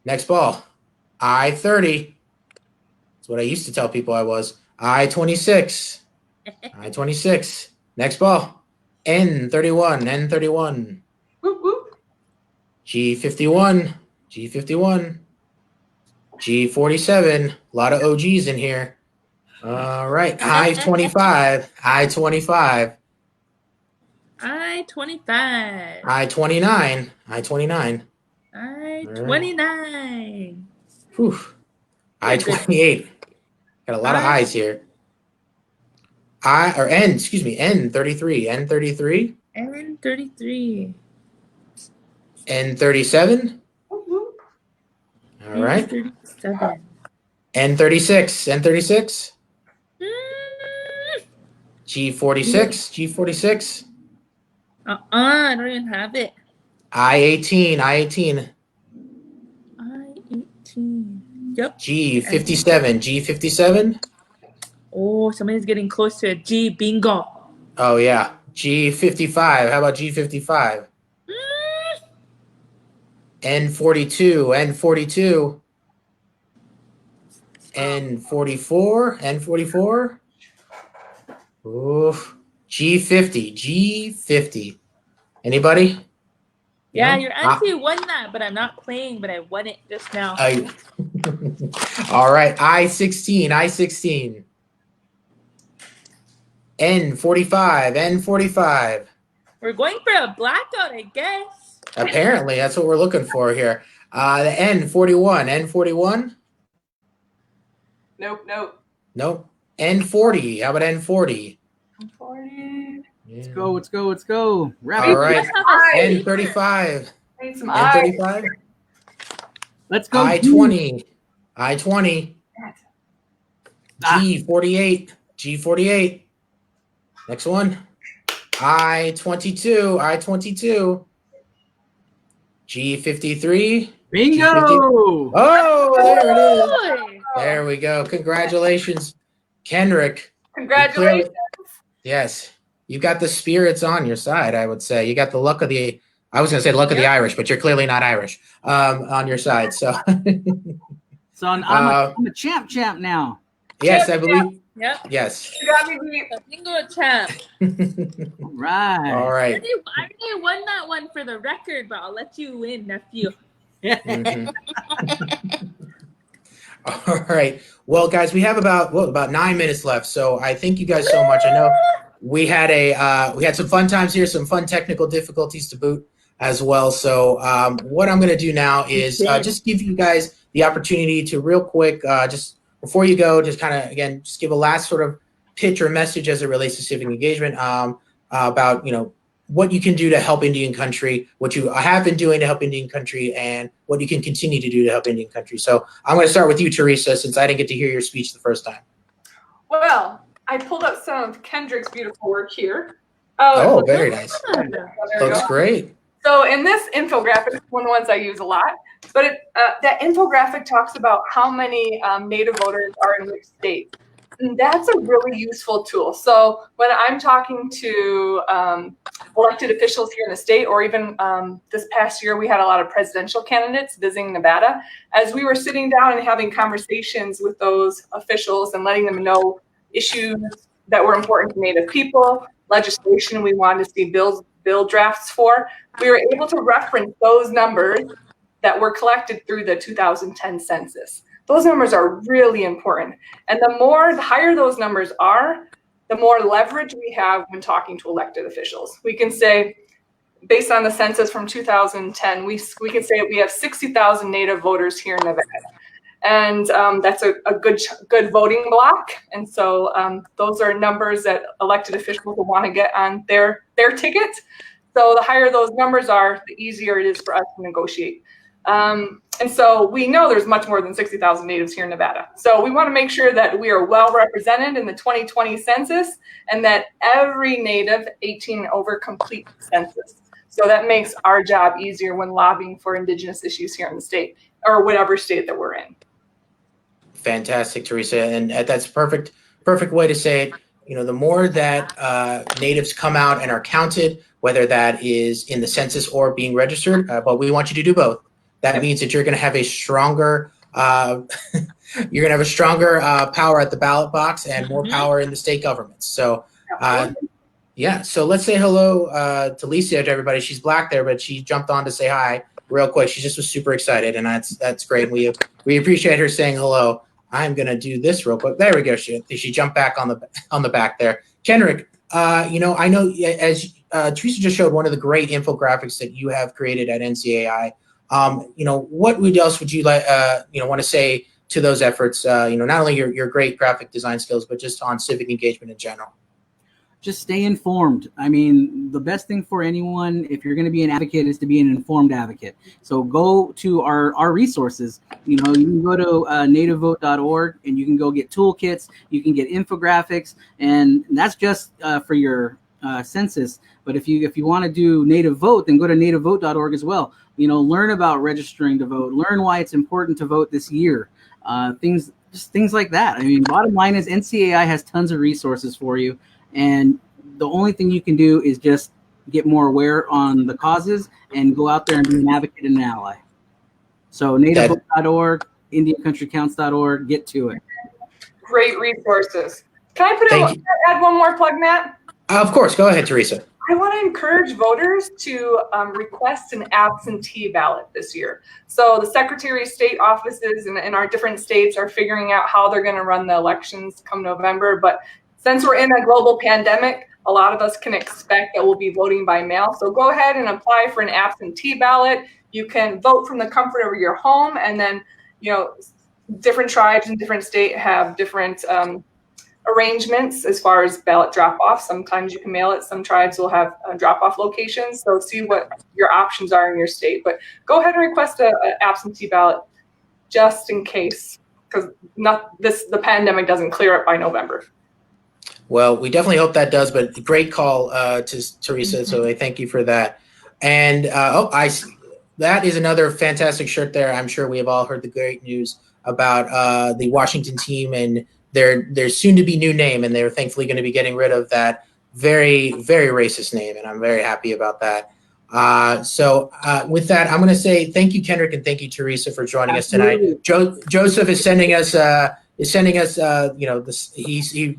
Next ball. I30. That's what I used to tell people I was. I26. I26. Next ball. N31. N31. Whoop, whoop. G51. G51. G47. A lot of OGs in here. All right. I25. I25. I-25. I29. I29. I-29. Whew. I28. Got a lot of I's here. N33. N33. N33. N37. Whoop, whoop. All right. N37. N36, N36. G46, G46. I don't even have it. I-18, I-18. I-18. Yep. G57, G57. Oh, somebody's getting close to a G. Bingo. Oh, yeah. G55. How about G55? N42, N42. N44, N44. Oof. G50, G50. Anybody? Yeah, No? your auntie won that, but I'm not playing, but I won it just now. All right. I-16, I-16. N45, N45. We're going for a blackout, I guess. Apparently, that's what we're looking for here. The N41, N41. Nope. Nope. N40. How about N40? 40. Yeah. Let's go. Rapid. All right. Nice. N35. Need some eyes. N35. Let's go. I-20. I-20. G48. G48. Next one. I-22. I-22. G53. Bingo. G50. Oh, there it is. Boy. There we go. Congratulations, Kendrick. Congratulations. Yes. You got the spirits on your side, I would say. You got the luck of the, I was going to say luck of the Irish, but you're clearly not Irish on your side. So, So I'm a champ now. yes, I believe. Yep. Yes. You got me beat. The bingo champ. All right. All I right. already won that one for the record, but I'll let you win, nephew. Mhm. All right. Well, guys, we have about 9 minutes left. So I thank you guys so much. I know we had some fun times here, some fun technical difficulties to boot as well. So what I'm going to do now is just give you guys the opportunity to real quick, just before you go, just kind of, again, just give a last sort of pitch or message as it relates to civic engagement about, what you can do to help Indian country, what you have been doing to help Indian country, and what you can continue to do to help Indian country. So I'm going to start with you, Theresa, since I didn't get to hear your speech the first time. Well, I pulled up some of Kendrick's beautiful work here. Oh, very nice. There we Looks go. great. So in this infographic, it's one of the ones I use a lot, but that infographic talks about how many Native voters are in which state. And that's a really useful tool. So when I'm talking to elected officials here in the state, or even this past year, we had a lot of presidential candidates visiting Nevada. As we were sitting down and having conversations with those officials and letting them know issues that were important to Native people, legislation we wanted to see bill drafts for, we were able to reference those numbers that were collected through the 2010 census. Those numbers are really important. And the higher those numbers are, the more leverage we have when talking to elected officials. We can say, based on the census from 2010, we can say we have 60,000 Native voters here in Nevada. And that's a good voting block. And so those are numbers that elected officials will want to get on their ticket. So the higher those numbers are, the easier it is for us to negotiate. And so we know there's much more than 60,000 natives here in Nevada. So we want to make sure that we are well represented in the 2020 census and that every native 18 and over complete the census. So that makes our job easier when lobbying for indigenous issues here in the state or whatever state that we're in. Fantastic, Theresa. And that's perfect way to say it. The more that natives come out and are counted, whether that is in the census or being registered, but we want you to do both. That means that you're going to have a stronger power at the ballot box and more power in the state governments. So, so let's say hello to Lisa to everybody. She's black there, but she jumped on to say hi real quick. She just was super excited, and that's great. We appreciate her saying hello. I'm going to do this real quick. There we go. She jumped back on the back there. Kendrick, I know as Theresa just showed one of the great infographics that you have created at NCAI. What else would you like, want to say to those efforts? Not only your great graphic design skills, but just on civic engagement in general. just stay informed. I mean, the best thing for anyone, if you're going to be an advocate, is to be an informed advocate. So go to our resources. You know, you can go to nativevote.org and you can go get toolkits. You can get infographics, and that's just for your census. But if you want to do Native Vote, then go to nativevote.org as well. You know, learn about registering to vote. Learn why it's important to vote this year. Things like that. I mean, bottom line is NCAI has tons of resources for you. And the only thing you can do is just get more aware on the causes and go out there and be an advocate and an ally. So nativevote.org, indiancountrycounts.org, get to it. Great resources. Can I add one more plug, Matt? Of course. Go ahead, Theresa. I want to encourage voters to request an absentee ballot this year. So the Secretary of State offices in our different states are figuring out how they're going to run the elections come November. But since we're in a global pandemic, a lot of us can expect that we'll be voting by mail. So go ahead and apply for an absentee ballot. You can vote from the comfort of your home, and then, you know, different tribes in different states have different arrangements as far as ballot drop-off. Sometimes you can mail it. Some tribes will have drop-off locations. So see what your options are in your state. But go ahead and request an absentee ballot just in case, because the pandemic doesn't clear up by November. Well, we definitely hope that does, but great call to Theresa, so I thank you for that. And that is another fantastic shirt there. I'm sure we have all heard the great news about the Washington team and their soon-to-be new name, and they're thankfully going to be getting rid of that very, very racist name, and I'm very happy about that. So with that, I'm going to say thank you, Kendrick, and thank you, Theresa, for joining us tonight. Joseph is sending us he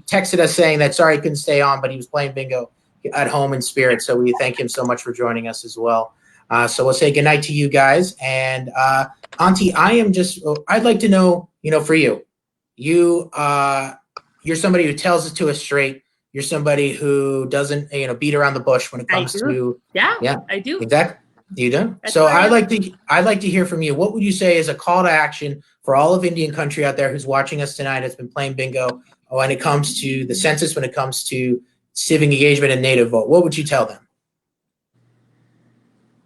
texted us saying that sorry he couldn't stay on, but he was playing bingo at home in spirit. So we thank him so much for joining us as well. So we'll say goodnight to you guys. And Auntie, I'd like to know, for you, you're somebody who tells it to us straight. You're somebody who doesn't, beat around the bush when it comes to. Yeah, I do. Exactly. You do? That's so right. I'd like to hear from you. What would you say is a call to action for all of Indian country out there who's watching us tonight, has been playing bingo when it comes to the census, when it comes to civic engagement and native vote? What would you tell them?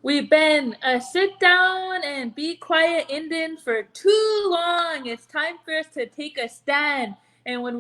We've been sit down and be quiet Indian for too long. It's time for us to take a stand. And when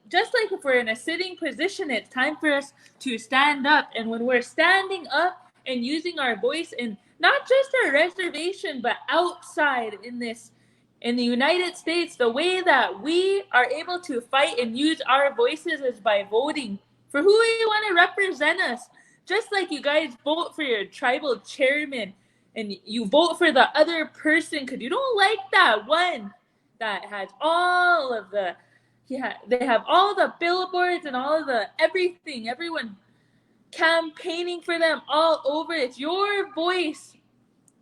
just like if we're in a sitting position, it's time for us to stand up. And when we're standing up and using our voice in not just our reservation, but outside in the United States, the way that we are able to fight and use our voices is by voting for who you want to represent us. Just like you guys vote for your tribal chairman and you vote for the other person because you don't like that one that has all of they have all the billboards and all of the everything, everyone campaigning for them all over. It's your voice.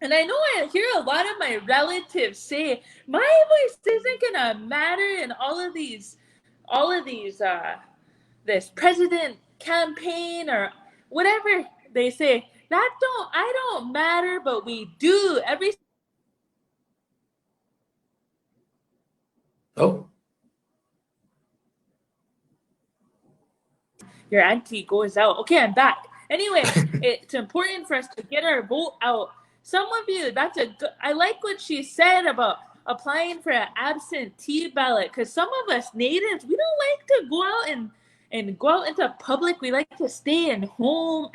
And I know I hear a lot of my relatives say, my voice isn't going to matter in all of these, this president campaign or whatever they say. I don't matter, but we do. Your auntie goes out. Okay, I'm back. Anyway, it's important for us to get our vote out. Some of you, I like what she said about applying for an absentee ballot, because some of us natives, we don't like to go out and go out into public. We like to stay at home,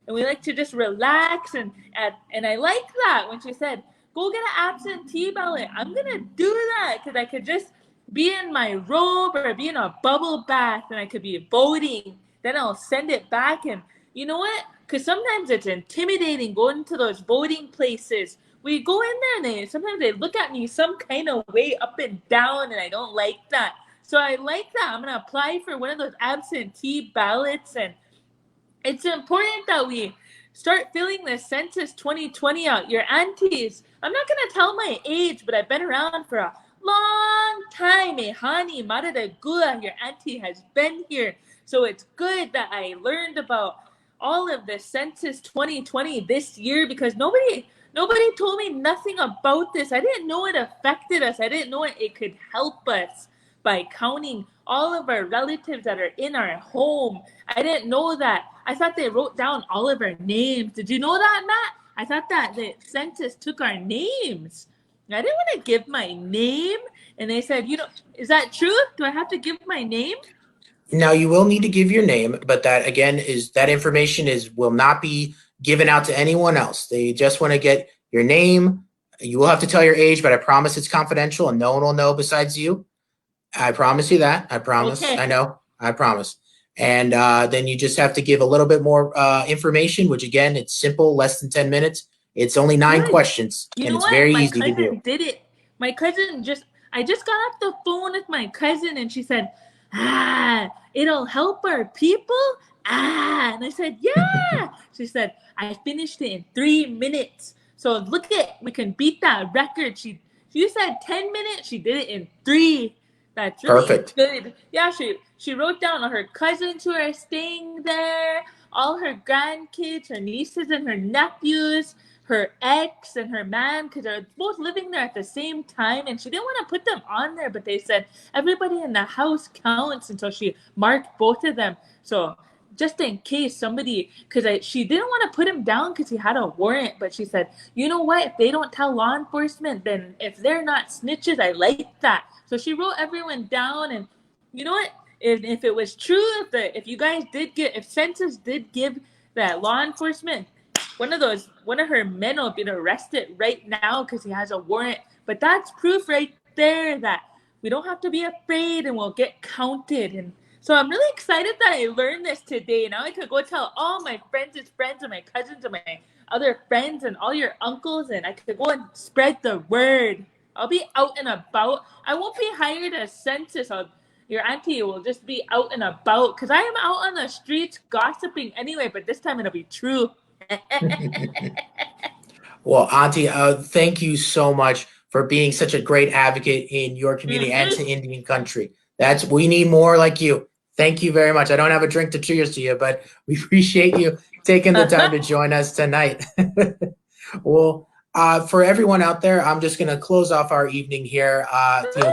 and we like to just relax. And I like that when she said, go get an absentee ballot. I'm going to do that because I could just be in my robe or be in a bubble bath and I could be voting. Then I'll send it back. And you know what? Because sometimes it's intimidating going to those voting places. We go in there and sometimes they look at me some kind of way up and down, and I don't like that. So I like that. I'm going to apply for one of those absentee ballots. And it's important that we start filling the Census 2020 out. Your aunties, I'm not going to tell my age, but I've been around for a long time. Hani Maradagula, your auntie has been here. So it's good that I learned about all of the Census 2020 this year, because nobody told me nothing about this. I didn't know it affected us. I didn't know it could help us by counting all of our relatives that are in our home. I didn't know that. I thought they wrote down all of our names. Did you know that, Matt? I thought that the census took our names. I didn't want to give my name. And they said, is that true? Do I have to give my name? Now you will need to give your name, but that again that information will not be given out to anyone else. They just want to get your name. You will have to tell your age, but I promise it's confidential and no one will know besides you. I promise you that. I promise. Okay. I know. I promise. And then you just have to give a little bit more information, which again, it's simple, less than 10 minutes. It's only 9 questions, and it's very easy to do. My cousin did it. My cousin I just got off the phone with my cousin, and she said, it'll help our people? And I said, yeah. She said, I finished it in 3 minutes. So we can beat that record. You said 10 minutes. She did it in 3. That's really perfect. Good. Yeah, she wrote down all her cousins who are staying there, all her grandkids, her nieces and her nephews, her ex and her man, because they're both living there at the same time, and she didn't want to put them on there, but they said everybody in the house counts, and so she marked both of them. So just in case somebody, because she didn't want to put him down because he had a warrant, but she said, you know what, if they don't tell law enforcement, then if they're not snitches, I like that. So she wrote everyone down, and you know what, if it was true, if Census did give that law enforcement, one of her men will be arrested right now because he has a warrant. But that's proof right there that we don't have to be afraid and we'll get counted. And so I'm really excited that I learned this today. Now I could go tell all my friends and my cousins and my other friends and all your uncles, and I could go and spread the word. I'll be out and about. I won't be hired as census. Your auntie will just be out and about because I am out on the streets gossiping anyway, but this time it'll be true. Well, Auntie, thank you so much for being such a great advocate in your community and to Indian country. We need more like you. Thank you very much. I don't have a drink to cheers to you, but we appreciate you taking the time to join us tonight. Well, for everyone out there, I'm just going to close off our evening here.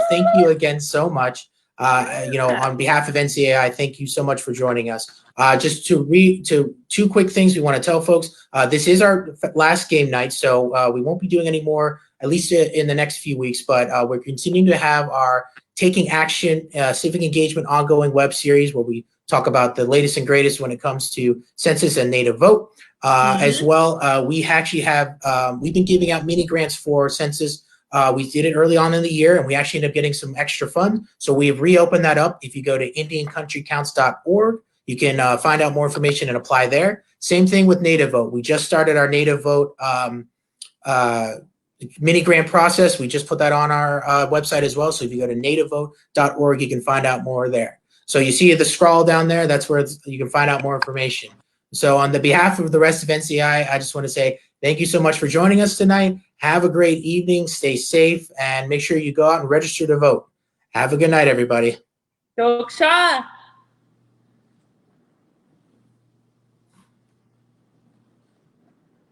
Thank you again so much. On behalf of NCAI, thank you so much for joining us. Just to 2 quick things we want to tell folks. This is our last game night, so we won't be doing any more, at least in the next few weeks, but we're continuing to have our Taking Action Civic Engagement ongoing web series where we talk about the latest and greatest when it comes to census and native vote. As well, we actually have, we've been giving out mini grants for census. We did it early on in the year, and we actually ended up getting some extra funds. So we've reopened that up. If you go to IndianCountryCounts.org, you can find out more information and apply there. Same thing with Native Vote. We just started our Native Vote mini grant process. We just put that on our website as well. So if you go to nativevote.org, you can find out more there. So you see the scroll down there. That's where you can find out more information. So on the behalf of the rest of NCI, I just want to say thank you so much for joining us tonight. Have a great evening. Stay safe, and make sure you go out and register to vote. Have a good night, everybody. Doksha.